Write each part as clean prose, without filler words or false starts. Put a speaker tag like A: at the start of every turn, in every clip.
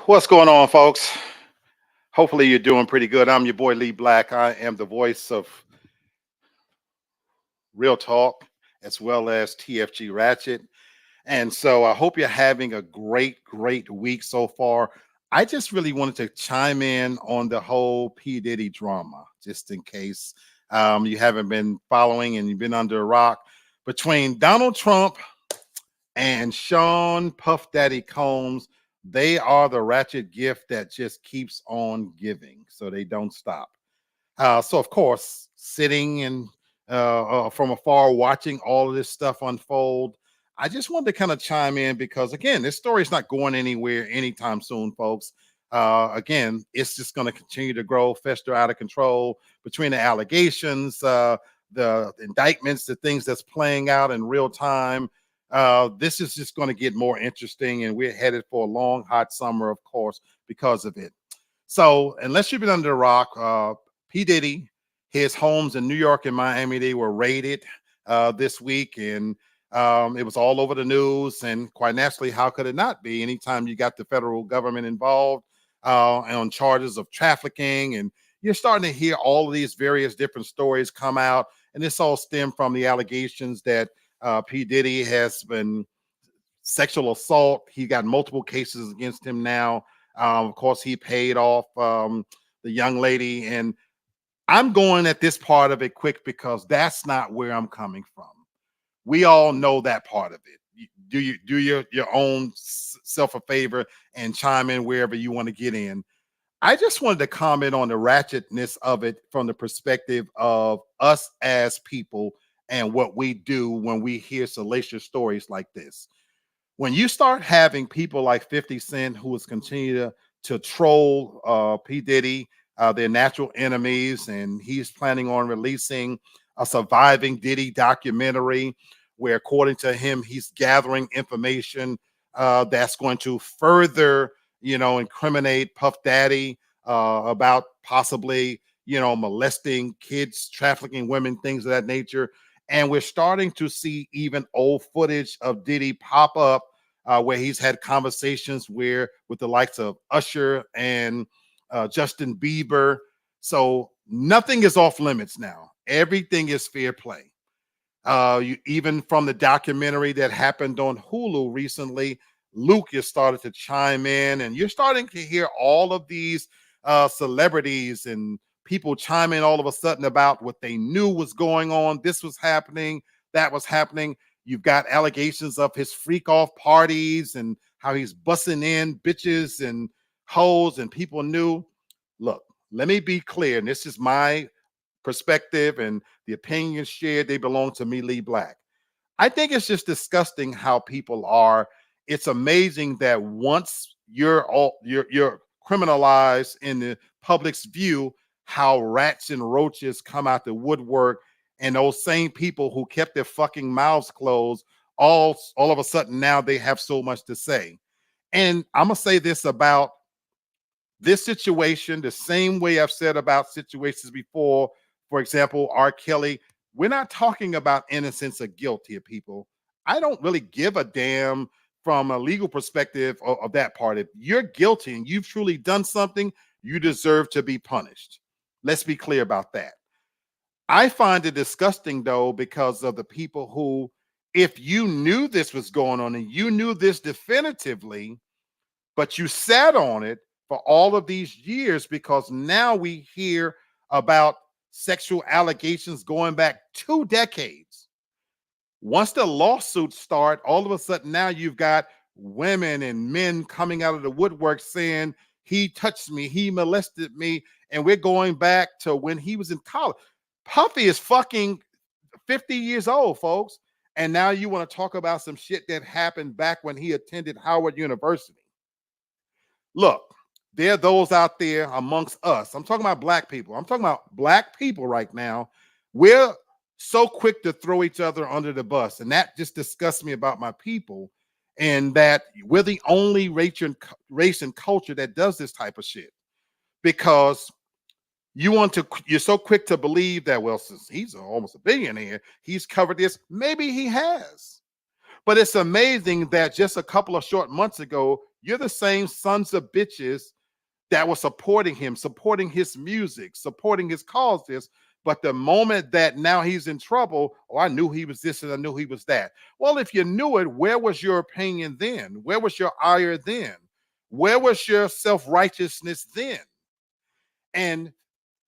A: What's going on, folks? Hopefully, you're doing pretty good. I'm your boy Lee Black. I am the voice of Real Talk as well as TFG Ratchet. And so I hope you're having a great week so far. I just really wanted to chime in on the whole P. Diddy drama, just in case you haven't been following and you've been under a rock between Donald Trump and Sean Puff Daddy Combs. They are the ratchet gift that just keeps on giving, so they don't stop. So, of course, sitting and from afar watching all of this stuff unfold, I just wanted to kind of chime in because, again, this story is not going anywhere anytime soon, folks. Again, it's just going to continue to grow, fester out of control between the allegations, the indictments, the things that's playing out in real time. This is just going to get more interesting, and we're headed for a long, hot summer, of course, because of it. So, unless you've been under a rock, P. Diddy, his homes in New York and Miami, they were raided this week, and it was all over the news. And quite naturally, how could it not be? Anytime you got the federal government involved on charges of trafficking, and you're starting to hear all of these various different stories come out, and this all stemmed from the allegations that P. Diddy has been sexual assault. He got multiple cases against him now. Of course, he paid off the young lady, and I'm going at this part of it quick because that's not where I'm coming from. We all know that part of it. Do your own self a favor and chime in wherever you want to get in. I just wanted to comment on the ratchetness of it from the perspective of us as people and what we do when we hear salacious stories like this. When you start having people like 50 Cent who is continue to troll P. Diddy, their natural enemies, and he's planning on releasing a surviving Diddy documentary where, according to him, he's gathering information that's going to further, incriminate Puff Daddy about possibly, molesting kids, trafficking women, things of that nature. And we're starting to see even old footage of Diddy pop up where he's had conversations with the likes of Usher and Justin Bieber. So nothing is off limits now. Everything is fair play. Even from the documentary that happened on Hulu recently, Lucas started to chime in, and you're starting to hear all of these celebrities and people chime in all of a sudden about what they knew was going on. This was happening, that was happening. You've got allegations of his freak off parties and how he's bussing in bitches and hoes, and people knew. Look, let me be clear, and this is my perspective and the opinions shared. They belong to me, Lee Black. I think it's just disgusting how people are. It's amazing that once you're criminalized in the public's view, how rats and roaches come out the woodwork, and those same people who kept their fucking mouths closed, all of a sudden now they have so much to say. And I'm gonna say this about this situation the same way I've said about situations before. For example, R. Kelly. We're not talking about innocence or guilt here, people. I don't really give a damn from a legal perspective of that part. If you're guilty and you've truly done something, you deserve to be punished. Let's be clear about that. I find it disgusting, though, because of the people who, if you knew this was going on and you knew this definitively, but you sat on it for all of these years, because now we hear about sexual allegations going back 2 decades. Once the lawsuits start, all of a sudden now you've got women and men coming out of the woodwork saying he touched me, he molested me, and we're going back to when he was in college. Puffy is fucking 50 years old, folks, and now you want to talk about some shit that happened back when he attended Howard University. Look, there are those out there amongst us. I'm talking about black people. I'm talking about black people right now. We're so quick to throw each other under the bus, and that just disgusts me about my people, and that we're the only race and culture that does this type of shit. Because you're so quick to believe that, well, since he's almost a billionaire, he's covered this. Maybe he has. But it's amazing that just a couple of short months ago, You're the same sons of bitches that were supporting him, supporting his music, supporting his causes. But the moment that now he's in trouble, oh, I knew he was this and I knew he was that. Well, if you knew it, where was your opinion then? Where was your ire then? Where was your self-righteousness then? And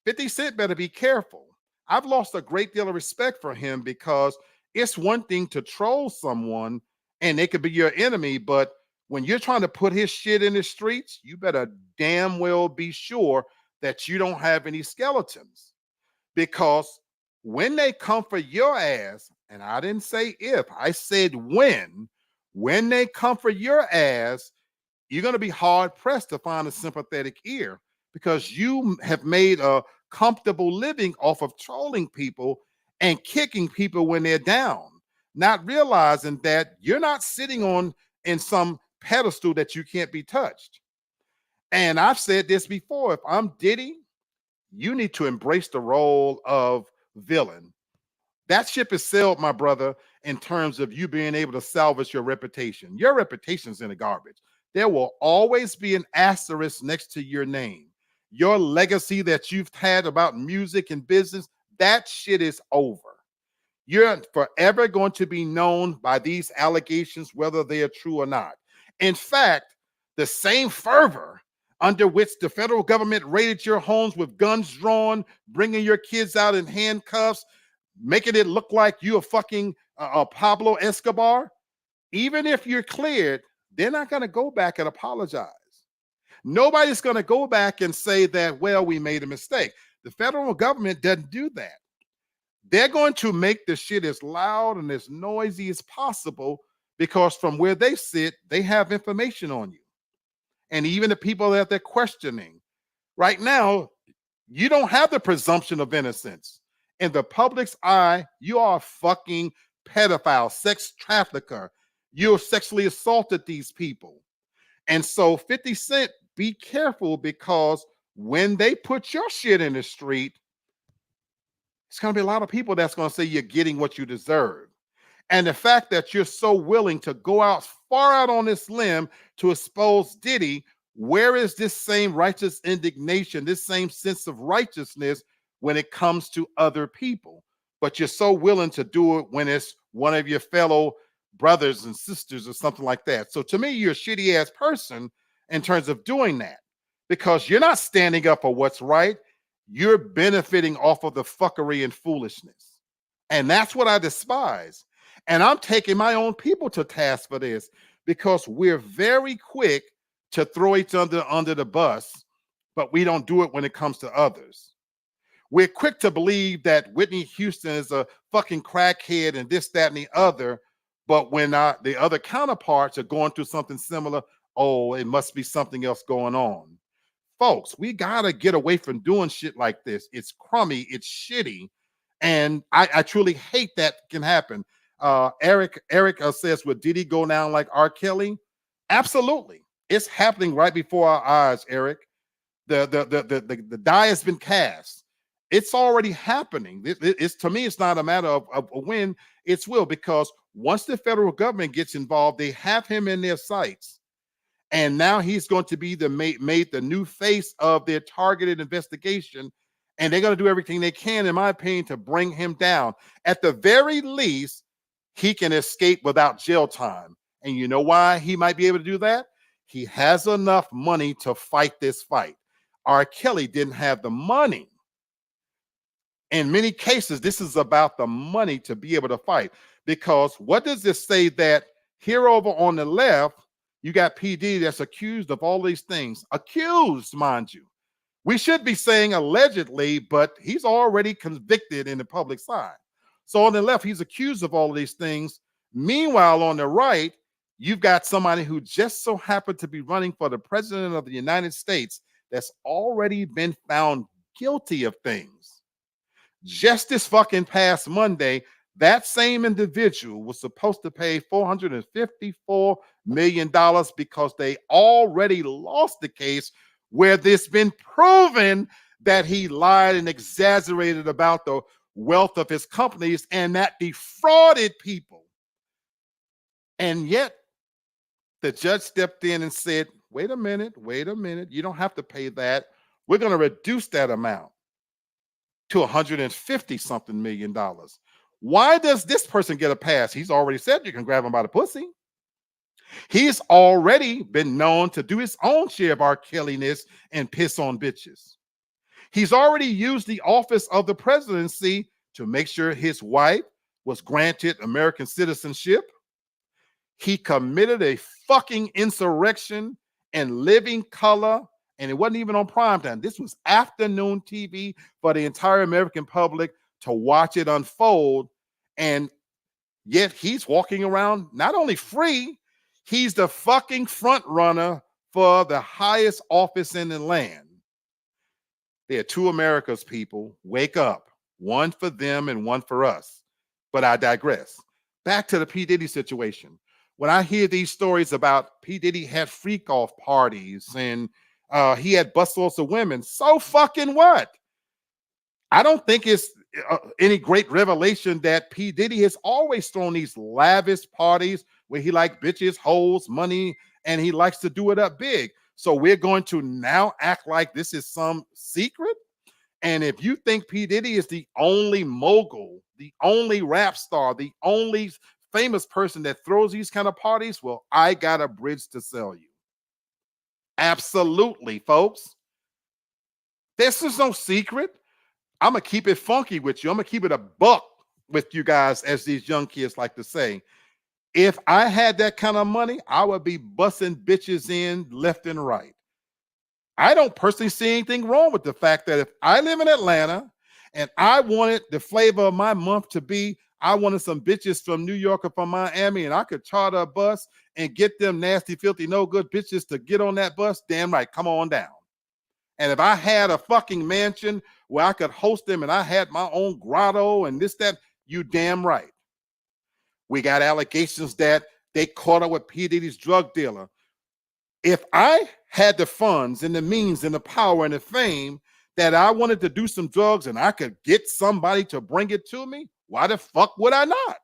A: 50 Cent better be careful. I've lost a great deal of respect for him because it's one thing to troll someone and they could be your enemy, but when you're trying to put his shit in the streets, you better damn well be sure that you don't have any skeletons. Because when they come for your ass, and I didn't say if, I said when they come for your ass, you're going to be hard pressed to find a sympathetic ear because you have made a comfortable living off of trolling people and kicking people when they're down, not realizing that you're not sitting on in some pedestal that you can't be touched. And I've said this before, if I'm Diddy, you need to embrace the role of villain. That ship is sailed, my brother, in terms of you being able to salvage your reputation. Your reputation's in the garbage. There will always be an asterisk next to your name. Your legacy that you've had about music and business, that shit is over. You're forever going to be known by these allegations, whether they are true or not. In fact, the same fervor under which the federal government raided your homes with guns drawn, bringing your kids out in handcuffs, making it look like you a fucking Pablo Escobar, even if you're cleared, they're not going to go back and apologize. Nobody's going to go back and say that, well, we made a mistake. The federal government doesn't do that. They're going to make the shit as loud and as noisy as possible because from where they sit, they have information on you. And even the people that they're questioning. Right now, you don't have the presumption of innocence. In the public's eye, you are a fucking pedophile, sex trafficker. You sexually assaulted these people. And so 50 Cent, be careful because when they put your shit in the street, it's going to be a lot of people that's going to say you're getting what you deserve. And the fact that you're so willing to go out far out on this limb to expose Diddy, where is this same righteous indignation, this same sense of righteousness when it comes to other people? But you're so willing to do it when it's one of your fellow brothers and sisters or something like that. So to me, you're a shitty ass person in terms of doing that because you're not standing up for what's right. You're benefiting off of the fuckery and foolishness. And that's what I despise. And I'm taking my own people to task for this because we're very quick to throw each other under the bus, but we don't do it when it comes to others. We're quick to believe that Whitney Houston is a fucking crackhead and this, that, and the other. But when the other counterparts are going through something similar, oh, it must be something else going on. Folks, we got to get away from doing shit like this. It's crummy. It's shitty. And I truly hate that can happen. Eric says, would Diddy go down like R. Kelly? Absolutely. It's happening right before our eyes, Eric. The die has been cast. It's already happening. It's to me, it's not a matter of when, it's will, because once the federal government gets involved, they have him in their sights. And now he's going to be made the new face of their targeted investigation. And they're going to do everything they can, in my opinion, to bring him down. At the very least, he can escape without jail time. And you know why he might be able to do that? He has enough money to fight this fight. R. Kelly didn't have the money. In many cases, this is about the money to be able to fight. Because what does this say that here over on the left, you got PD that's accused of all these things. Accused, mind you. We should be saying allegedly, but he's already convicted in the public side. So on the left, he's accused of all of these things. Meanwhile, on the right, you've got somebody who just so happened to be running for the president of the United States that's already been found guilty of things. Just this fucking past Monday, that same individual was supposed to pay $454 million because they already lost the case where it's been proven that he lied and exaggerated about the wealth of his companies and that defrauded people. And yet The judge stepped in and said, wait a minute, you don't have to pay that. We're going to reduce that amount to 150 something million dollars. Why does this person get a pass? He's already said you can grab him by the pussy. He's already been known to do his own share of R. Kelly-ness and piss on bitches. He's already used the office of the presidency to make sure his wife was granted American citizenship. He committed a fucking insurrection in living color, and it wasn't even on prime time. This was afternoon TV for the entire American public to watch it unfold. And yet he's walking around not only free, he's the fucking front runner for the highest office in the land. There are two Americas, people. Wake up. One for them and one for us. But I digress. Back to the P. Diddy situation. When I hear these stories about P. Diddy had freak off parties and he had bustloads of women, so fucking what? I don't think it's any great revelation that P. Diddy has always thrown these lavish parties where he likes bitches, hoes, money, and he likes to do it up big. So we're going to now act like this is some secret? And if you think P. Diddy is the only mogul, the only rap star, the only famous person that throws these kind of parties, well, I got a bridge to sell you. Absolutely, folks. This is no secret. I'm going to keep it funky with you. I'm going to keep it a buck with you guys, as these young kids like to say. If I had that kind of money, I would be busting bitches in left and right. I don't personally see anything wrong with the fact that if I live in Atlanta and I wanted the flavor of my month to be, I wanted some bitches from New York or from Miami, and I could charter a bus and get them nasty, filthy, no good bitches to get on that bus, damn right, come on down. And if I had a fucking mansion where I could host them and I had my own grotto and this, that, you damn right. We got allegations that they caught up with P. Diddy's drug dealer. If I had the funds and the means and the power and the fame that I wanted to do some drugs and I could get somebody to bring it to me, why the fuck would I not?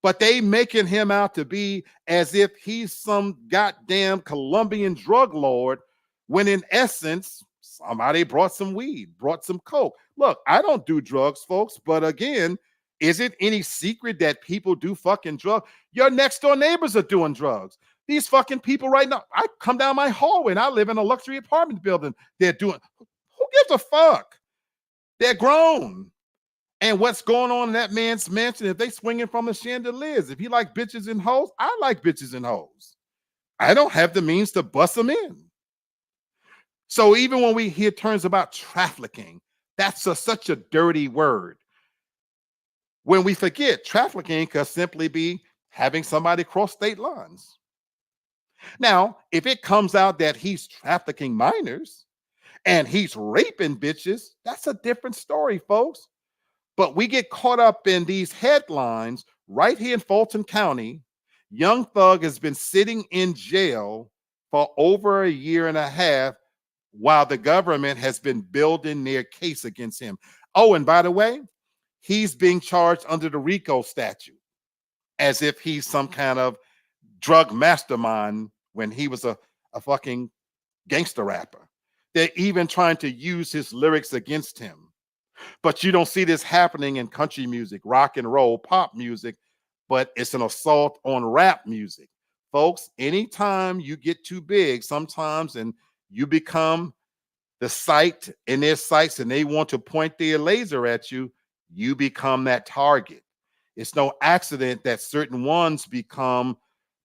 A: But they making him out to be as if he's some goddamn Colombian drug lord, when in essence, somebody brought some weed, brought some coke. Look, I don't do drugs, folks, but again, is it any secret that people do fucking drugs? Your next door neighbors are doing drugs. These fucking people right now, I come down my hallway and I live in a luxury apartment building. They're doing, who gives a fuck? They're grown. And what's going on in that man's mansion, if they swinging from the chandeliers, if he like bitches and hoes, I like bitches and hoes. I don't have the means to bust them in. So even when we hear terms about trafficking, that's such a dirty word. When we forget, trafficking could simply be having somebody cross state lines. Now, if it comes out that he's trafficking minors and he's raping bitches, that's a different story, folks. But we get caught up in these headlines right here in Fulton County. Young Thug has been sitting in jail for over a year and a half while the government has been building their case against him. Oh, and by the way, he's being charged under the RICO statute as if he's some kind of drug mastermind when he was a fucking gangster rapper. They're even trying to use his lyrics against him. But you don't see this happening in country music, rock and roll, pop music, but it's an assault on rap music. Folks, anytime you get too big sometimes and you become the sight in their sights and they want to point their laser at you, you become that target. It's no accident that certain ones become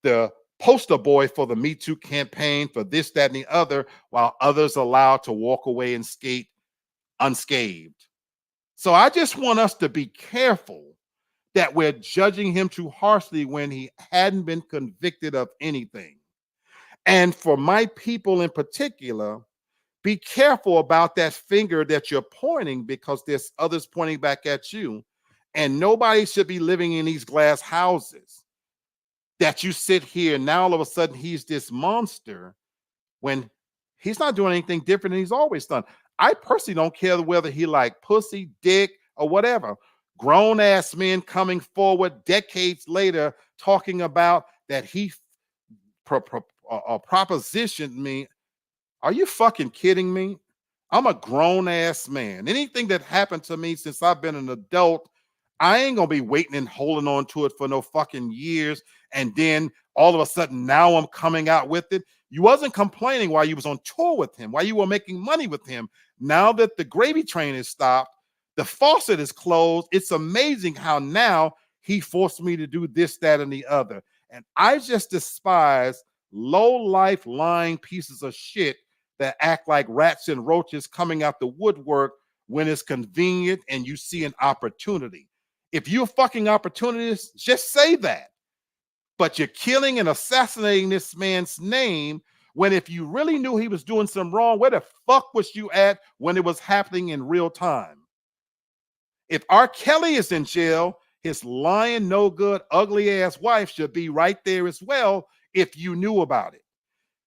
A: the poster boy for the Me Too campaign, for this, that, and the other, while others are allowed to walk away and skate unscathed. So I just want us to be careful that we're judging him too harshly when he hadn't been convicted of anything. And for my people in particular, be careful about that finger that you're pointing, because there's others pointing back at you. And nobody should be living in these glass houses that you sit here and now all of a sudden he's this monster when he's not doing anything different than he's always done. I personally don't care whether he like pussy, dick, or whatever. Grown ass men coming forward decades later talking about that he propositioned me. Are you fucking kidding me? I'm a grown ass man. Anything that happened to me since I've been an adult, I ain't gonna be waiting and holding on to it for no fucking years. And then all of a sudden now I'm coming out with it. You wasn't complaining while you was on tour with him, while you were making money with him. Now that the gravy train is stopped, the faucet is closed. It's amazing how now he forced me to do this, that, and the other. And I just despise low life lying pieces of shit that act like rats and roaches coming out the woodwork when it's convenient and you see an opportunity. If you're fucking opportunities, just say that. But you're killing and assassinating this man's name when if you really knew he was doing something wrong, where the fuck was you at when it was happening in real time? If R. Kelly is in jail, his lying, no good, ugly ass wife should be right there as well if you knew about it.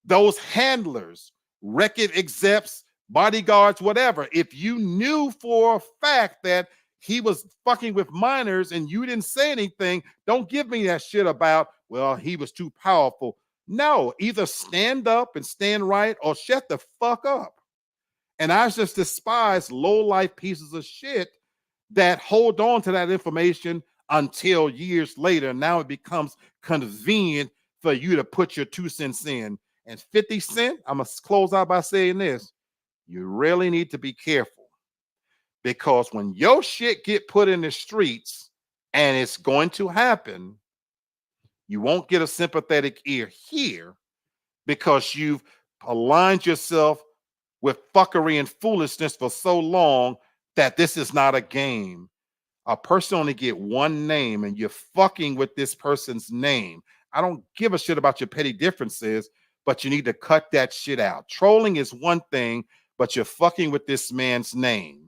A: Those handlers, record execs, bodyguards, whatever, if you knew for a fact that he was fucking with minors and you didn't say anything, don't give me that shit about, well, he was too powerful. No, either stand up and stand right or shut the fuck up. And I just despise low life pieces of shit that hold on to that information until years later. Now it becomes convenient for you to put your 2 cents in. And 50 Cent, I'm going to close out by saying this. You really need to be careful because when your shit get put in the streets, and it's going to happen, you won't get a sympathetic ear here because you've aligned yourself with fuckery and foolishness for so long that this is not a game. A person only get one name and you're fucking with this person's name. I don't give a shit about your petty differences, but you need to cut that shit out. Trolling is one thing, but you're fucking with this man's name.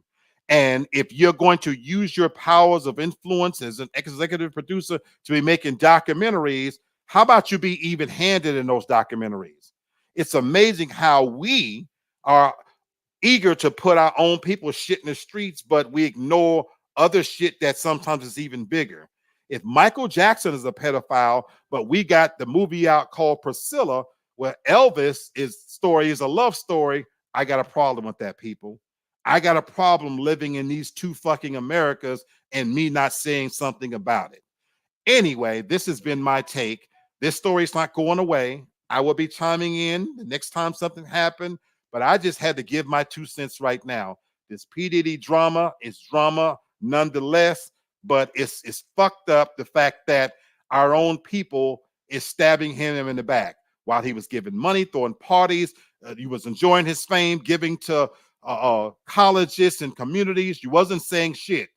A: And if you're going to use your powers of influence as an executive producer to be making documentaries, how about you be even handed in those documentaries? It's amazing how we are eager to put our own people's shit in the streets, but we ignore other shit that sometimes is even bigger. If Michael Jackson is a pedophile, but we got the movie out called Priscilla, where Elvis' story is a love story, I got a problem with that, people. I got a problem living in these two fucking Americas and me not saying something about it. Anyway, this has been my take. This story's not going away. I will be chiming in the next time something happened, but I just had to give my 2 cents right now. This P. Diddy drama is drama nonetheless, but it's fucked up the fact that our own people is stabbing him in the back while he was giving money, throwing parties. He was enjoying his fame, giving to colleges and communities. You wasn't saying shit.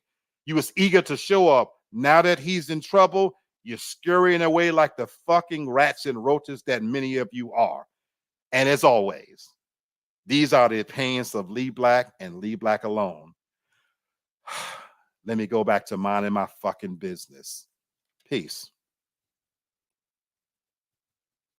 A: You was eager to show up. Now that he's in trouble, you're scurrying away like the fucking rats and roaches that many of you are. And as always, these are the opinions of Lee Black and Lee Black alone. Let me go back to minding my fucking business. Peace.